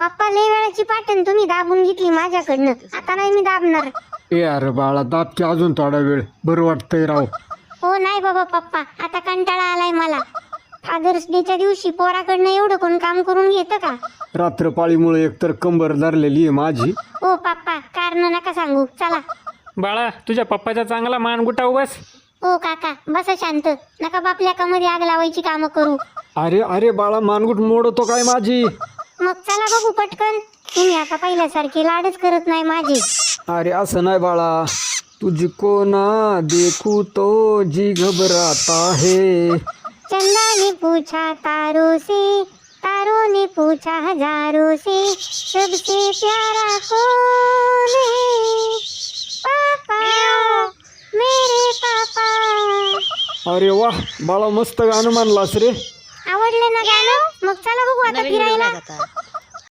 पप्पा लय वेळाची पाटण तुम्ही दाबून घेतली माझ्याकडनं, आता नाही मी दाबणार. ए अरे बाळा दाब की अजून थोडा वेळ, बरं वाटतंय राव. हो नाही बाबा पप्पा, आता कंटाळा आलाय मला. फादर्स डेच्या दिवशी पोराकडनं एवढं कोण काम करून घेतं का? रात्रपाळीमुळे एकतर कंबर धरलेली आहे माझी. ओ पप्पा कारण नका सांगू, चला. बाळा तुझ्या पप्पाचा चांगला मान गुटाव बस. ओ काका बसा शांत, नका बापल्या मध्ये आग लावायची कामं करू. अरे अरे बाळा मानगुट मोडतो काय माझी. मग चला बघू पटकन. तुम्ही आता पहिल्यासारखे लाडच करत नाही माझे. अरे असं नाही बाळा, तुझको ना देखू तो जी घबराता है. चंदा ने पूछा तारों से, तारों ने पूछा हजारों से, सबसे प्यारा कौन है? पापा, मेरे पापा. अरे वा बाळा मस्त गाणं म्हणलास रे. आवडलं ना गाणं? मग चला बघू आता फिरायला.